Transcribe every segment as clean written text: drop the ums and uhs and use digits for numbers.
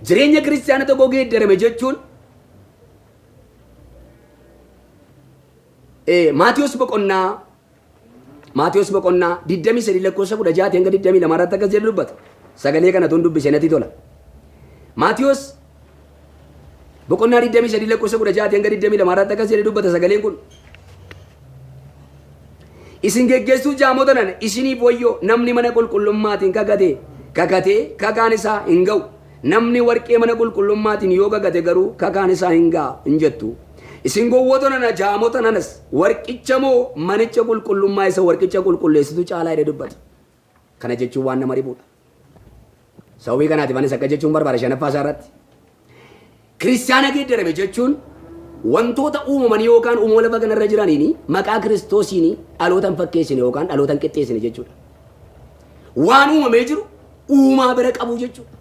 jireenya kiristaana tokko geeddarame jechuun Maatiyos boqonnaa 23 lakkoofsa 16 hanga 22 irratti akkas jedhu dubbata. Sagalee kana tun dubbise natti tola. Maatiyos boqonnaa 23 lakkoofsa 16 hanga 22 irratti akkas jedhu dubbata sagaleen kun. Isin geggeessuu jaamota nana isiniif wayyoo namni mana qulqullummaatiin kakatee kakaan isaa hin ga'u. Namni warqee mana qulqullummaatiin yoo kakate garuu kakaan isaa hin ga'a hin jettu. Isin gowwoota nana jaamota nanas warqicha moo manicha qulqullummaa isa warqicha qulqulleessitu caalaa jedhe dubbata. Kana jechuun waan nama dhibuudha. Sababii kanaatiif anis akka jechuun barbaada shanaffaa isaa irratti. Kiristaana geeddarame jechuun wantoota uumaman yookaan uumama lafa kanarra jiraniin maqaa Kiristoosiin dhalootan fakkeessine yookaan dhalootan qixxeessine jechuudha. Waan uumamee jiru uumaa bira qabu jechuudha.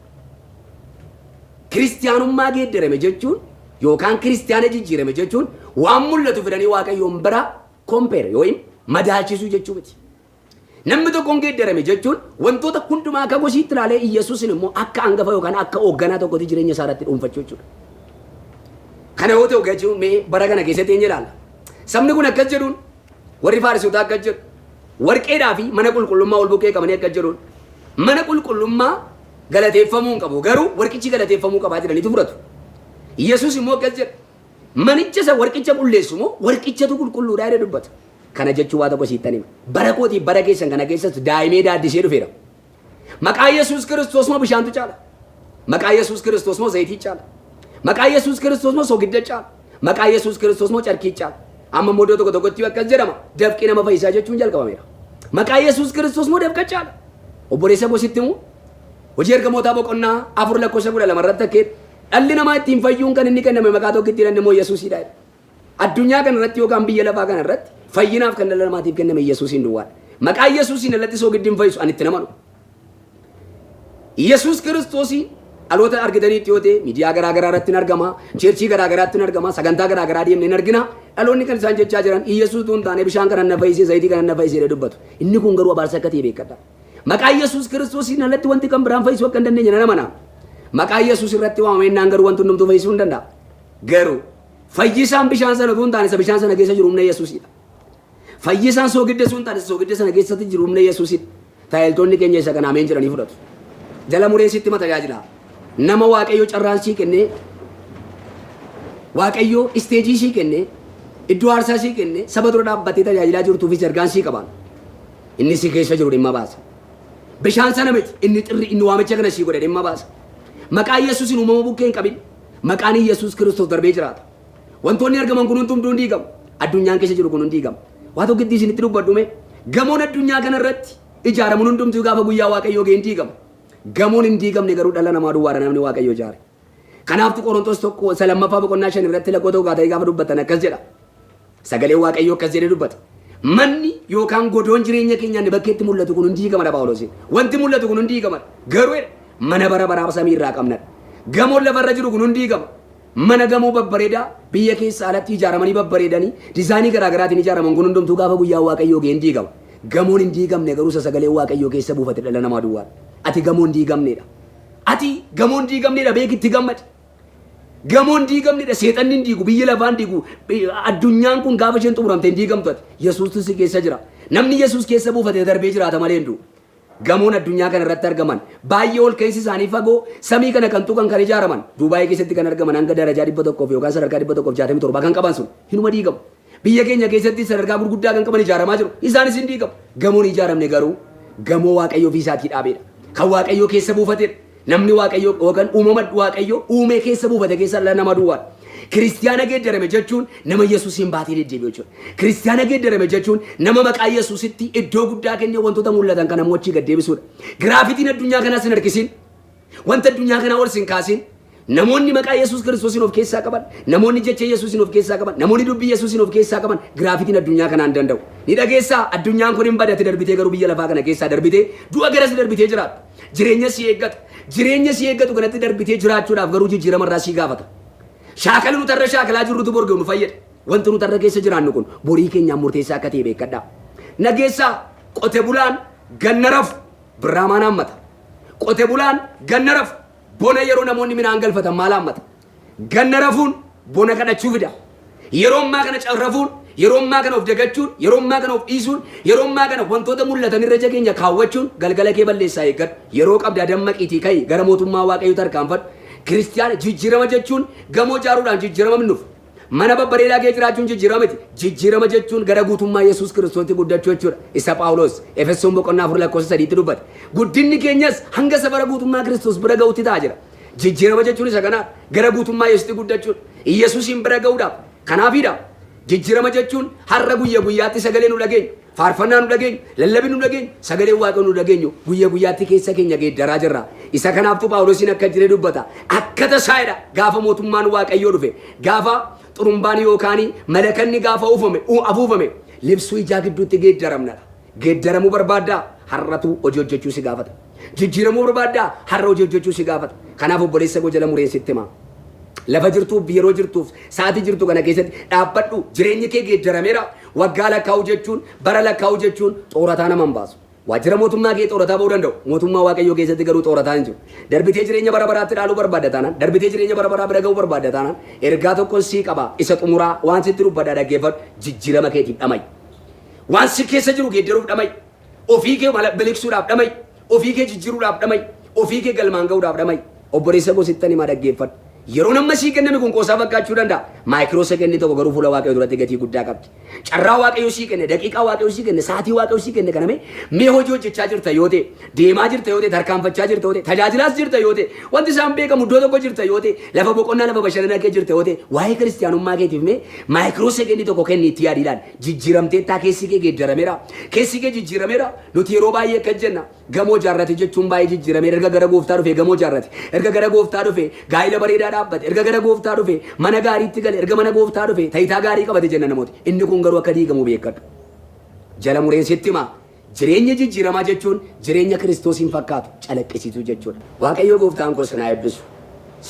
Kiristaanummaa geeddarame jechuun yookaan kiristaana jijjiirame jechuun waan mul'atu fidanii waaqayyoon bira kompeere yookiin madaalchisuu jechuu miti. Namni tokkoon geeddarame jechuun wantoota hundumaa akka gosiitti ilaalee Iyyesuusin immoo akka hangafa yookaan akka hoogganaa tokkotti jireenya isaa irratti dhuunfachuu jechuudha. Kana yoo ta'u jechuun mee bara kana keessatti eenyu ilaalla? Sabni kun akkas jedhuun warri Faarisootaa akkas jedhu warqeedhaa fi mana qulqullummaa ol bukkee qabanii akkas jedhuun mana qulqullummaa galateeffamuu hin qabu garuu warqichi galateeffamuu qabaa jedhaniitu fudhatu. Iyyesuus immoo akkas jedha manicha isa warqicha qulleessu moo warqichatu qulqulluudha jedhe dubbata. Kana jechuun waa tokko siittan hima. Bara kootii bara keessan kana keessatti daa'imee daaddisee dhufeera. Maqaa Yesuus Kiristoos moo bishaantu caala? Maqaa Yesuus Kiristoos moo zayitii caala? Maqaa Yesuus Kiristoos moo soogidda caala? Maqaa Yesuus Kiristoos moo carkii caala? Amma immoo iddoo tokko tokkotti akkas jedhama dafqi nama fayyisaa jechuun jalqabameera. Maqaa Yesuus Kiristoos moo dafqa caala? Obboleessa gositti immoo hojii ergamootaa boqonnaa 4 lakkoofsa 12 irratti akkeedha. Dhalli namaa ittiin fayyuun kan inni kenname maqaa tokkitti jedhan immoo Yesuusidha. Addunyaa kana irratti yookaan biyya lafaa kana irratti fayyinaaf kan dhala namaatiif kenname Yesuusin duwwaadha. Maqaa Yesuusin alatti soogiddi hin fayyisu ani itti namanu. Yesuus Kiristoosii dhaloota argitaniitti yoo ta'e miidiyaa garaa garaa irratti hin argama, cheerchii garaa garaatti hin argama, sagantaa garaa garaa deemnee hin argina. Dhaloonni kan isaan jechaa jiran Yesuus tuun taane bishaan kana na fayyisee zayitii kana na fayyisee dubbatu. Inni kun garuu abaarsa akka ta'e beekadha. Maqaa Yesuus Kiristoosiin alatti wanti kan biraan fayyisuu akka hin dandeenye nama nama. Maqaa Yesuus irratti waamamee naan garuu wanti hundumtuu fayyisuu hin danda'a. Garuu fayyisaan bishaan sana tuun taane isa bishaan sana keessa jiru humna Yesuusidha. Fayyisaan soogidda sun taane soogidda sana keessatti jiru humna Yesuusidha. Taayiltoonni keenya isa kana ameen jedhanii fudhatu. Jala mureen sitti ma tajaajila. Nama Waaqayyo carraansii kennee Waaqayyo isteejii sii kennee iddoo aarsaa sii kennee saba dura dhaabbatee tajaajilaa jirtuufis ergaansii qaban. Inni si keessa jiru dhimma baasa. Bishaan sana miti inni xirri inni waamicha kana sii godhe dhimma baasa. Maqaa Yesuusin uumama bukkee hin qabin. Maqaan Yesuus Kiristoos darbee jiraata. Wantoonni argaman kun hundumtuu hin diigamu. Addunyaan keessa jiru kun hin diigamu. Waa tokko itti isinitti dubbadhume gamoon addunyaa kana irratti ijaaramuun hundumtuu gaafa guyyaa Waaqayyoo ga'e hin diigamu. Gamoon hin diigamne garuu dhala namaa duwwaadha namni Waaqayyoo ijaare. Kanaaftu Qorontos tokko lammaffaa boqonnaa 5 irratti lakkoofsa tokko gaafa dubbatan akkas jedha. Sagalee Waaqayyoo akkas jedhee dubbata. Manni yookaan godoon jireenya keenyaa inni bakkeetti mul'atu kun hin diigamadha Phaawulosin. Wanti mul'atu kun hin diigamadha. Garuu mana bara baraa samii irraa qabnadha. Gamoon lafarra jiru kun hin diigama. Mana gamoo babbareedaa biyya keessa alatti ijaaramanii babbareedanii diizaayinii garaa garaatiin ijaaraman kun hundumtuu gaafa guyyaa Waaqayyoo ga'e hin diigama. Gamoon hin diigamne garuu sagalee Waaqayyoo keessa buufate dhala namaa duwwaadha. Ati gamoon diigamneedha. Ati gamoon diigamneedha beekitti gammadi. Gamoon diigamneedha seexanni hin diigu biyyi lafaan diigu addunyaan kun gaafa isheen xumuramte hin diigamtu ati. Yesuustu si keessa jira. Namni Yesuus keessa buufate darbee jiraata malee hin du'u. Gamoon addunyaa kana irratti argaman baay'ee ol ka'insi isaanii fagoo samii kana kan tuqan kan ijaaraman Duubaayii keessatti kan argaman hanga darajaa 100 yookaan sadarkaa 167 kan qaban sun hinuma diigamu. Biyya keenya keessatti sadarkaa gurguddaa kan qaban ijaaramaa jiru. Isaanis hin diigamu. Gamoon ijaaramne garuu gamoo Waaqayyoo fi isaatii dhaabeedha. Kan Waaqayyoo keessa buufatedha. Namni Waaqayyoo yookaan uumama Waaqayyoo uumee keessa buufate keessa nama duwwaadha. Kiristiyaana geeddarame jechuun nama Yesuusin baatee deddeebi'u jechuudha. Kiristiyaana geeddarame jechuun nama maqaa Yesuusitti iddoo guddaa kennee wantoota mul'atan kana mo'achii gad deebisuudha. Giraafitiin addunyaa kanaas hin harkisin. Wanta addunyaa kanaa ol sin kaasin. Namoonni maqaa Yesuus Kiristoosin of keessaa qaban, namoonni jecha Yesuusin of keessaa qaban, namoonni dubbii Yesuusin of keessaa qaban giraafitiin addunyaa kanaa hin danda'u. Ni dhageessaa addunyaan kun hin badate darbitee garuu biyya lafaa kana keessaa darbitee du'a garas darbitee jiraata. Jireenya si eeggata. Jireenya si eeggatu kanatti darbitee jiraachuudhaaf garuu jijjiirama irraa si gaafata. Shaakala nutarra shaakalaa jirrutu borgee nu fayyada. Wanti nutarra keessa jiraannu kun borii keenyaan murteessaa akka ta'e beekadhaa. Nageessaa qote bulaan ganna rafu birraamaan hammata. Qote bulaan ganna rafu bona yeroo namoonni midhaan galfatan maal hammata ganna rafuun bona kadhachuu fida yeroo ammaa kana carrafuun yeroo ammaa kana of dagachuun yeroo ammaa kana of dhiisuun yeroo ammaa kana wantoota mul'atan irra jageenya kaawwachuun galgala kee balleessaa eeggadhu yeroo qabdaa dammaqiitii ka'ii gara mootummaa waaqayyoo tarkaanfadhu kiristiyaana jijjiirama jechuun gamoo jaaruudhaan jijjiirama minuuf mana babbareedaa kee jiraachuun jijjiirama miti jijjiirama jechuun gara guutummaa Yesuus Kiristoositti guddachuu jechuudha isa Phaawulos Efesoon 4:3 dubbate guddinni keenyas hanga safara guutummaa Kiristoos bira ga'utti ta'a jira jijjiirama jechuun isa kanaa gara guutummaa Yesuusitti guddachuudha Yesuusin bira ga'uudhaaf kanaafidha jijjiirama jechuun har'a guyyaa guyyaatti sagalee nu dhageenya faarfannaa nu dhageenya lallabii nu dhageenya sagalee Waaqayyoo nu dhageenyu guyyaa guyyaatti keessa keenya geeddaraa jirra isa kanaaftu Phaawulosin akka jedhee dubbata akka tasaayidha gaafa mootummaan Waaqayyoo dhufe gaafa xurumbaan yookaan malakanni gaafa afuufame libsuu ijaa gidduutti geeddaramnadha geeddaramuu barbaaddaa har'atu hojii hojjechuu si gaafata jijjiiramuu barbaaddaa har'a hojii hojjechuu si gaafata kanaaf obboleessa koo jala mureensitti himaa lafa jirtuuf yeroo jirtuuf sa'aatii jirtu kana keessatti dhaabbadhu jireenyi kee geeddarameera waggaa lakkaa'u jechuun bara lakkaa'u jechuun xoorataa nama hin baasu waajjira mootummaa kee xoorataa ba'uu danda'u mootummaa waaqayyoo keessatti garuu xoorataa hin jiru darbitee jireenya bara baraatti dhaaluu barbaadda taanaan darbitee jireenya bara baraa bira ga'uu barbaadda taanaan ergaa tokkoon sii qaba isa xumuraa waan sitti dubbadhaa dhaggeeffadhu jijjiirama keetiif dhamay waan si keessa jiru geeddaruuf dhamay ofii kee biliqsuudhaaf dhamay ofii kee jijjiiruudhaaf dhamay ofii kee galmaan ga'uudhaaf dhamay obboleessa gosittan himaa dhaggeeffadhu yeroo nama sii kenname kun qoosaa fakkaachuu danda'a maayikiroo sekendii tokko garuu fuula waaqayyoo duratti gatii guddaa qabdi carraa waaqayyoo sii kenne daqiiqaa waaqayyoo sii kenne sa'aatii waaqayyoo sii kenne kaname mee hojii hojjechaa jirta yoo ta'e deemaa jirta yoo ta'e tarkaanfachaa jirta yoo ta'e tajaajilaas jirta yoo ta'e wanti isaan beekamu iddoo tokko jirta yoo ta'e lafa boqonnaa lafa bashannanaa kee jirta yoo ta'e waa'ee kiristiyaanummaa keetiif mee maayikiroo sekendii tokko kenni itti yaadi ilaali jijjiiramtee taa keessi kee geeddarameera keessi kee jijjiirameera nuti yeroo baay'ee akka jenna gamoo jaarrate jechuun baay'ee jijjiirameera erga gara gooftaa dhufe gamoo jaarrate erga gara gooftaa dhufe gaa'ila bareedaa dhaabbate erga gara gooftaa dhufe mana gaariitti gale erga mana gooftaa dhufe tayitaa gaarii qabate jenna namooti inni kun garuu akka diigamu beekadhu jala mureensitti himaa jireenya jijjiiramaa jechuun jireenya Kiristoosiin fakkaatu calaqqisiisuu jechuudha waaqayyoo gooftaan koo sinaa eebbisu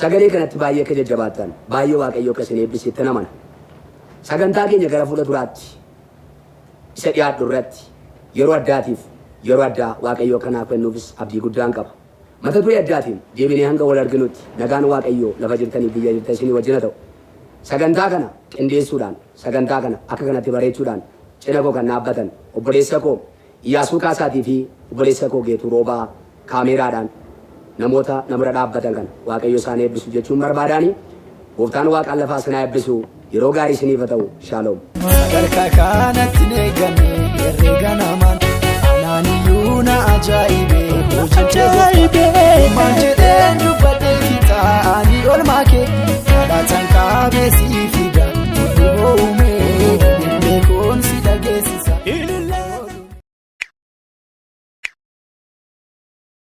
sagalee kanatti baay'ee akka jajjabaattan baay'ee waaqayyoo akka sin eebbisitti namana sagantaa keenya gara fuula duraatti isa dhiyaadhu irratti yeroo addaatiif yeroo addaa waaqayyoo kanaaf kennuufis abdii guddaan qaba mata duree addaatiin deebinee hanga wal arginutti nagaan waaqayyoo lafa jirtanii biyya jirtan isinii wajjin ta'u sagantaa kana qindeessuudhaan sagantaa kana akka kanatti bareechuudhaan cina koo kan dhaabbatan obboleessa koo Iyyaasuu Kaasaatii fi obboleessa koo Geetuu Roobaa kaameeraadhaan namoota namura dhaabbatan kana waaqayyo isaan eebbisu jechuun barbaadaanii gooftaan waaqaan lafaa sinaa eebbisu yeroo gaarii isiniif ta'u shaaloom. Sadarkaa kanatti neegamee herreega namaan anaaniyyuu na ajaa'iba.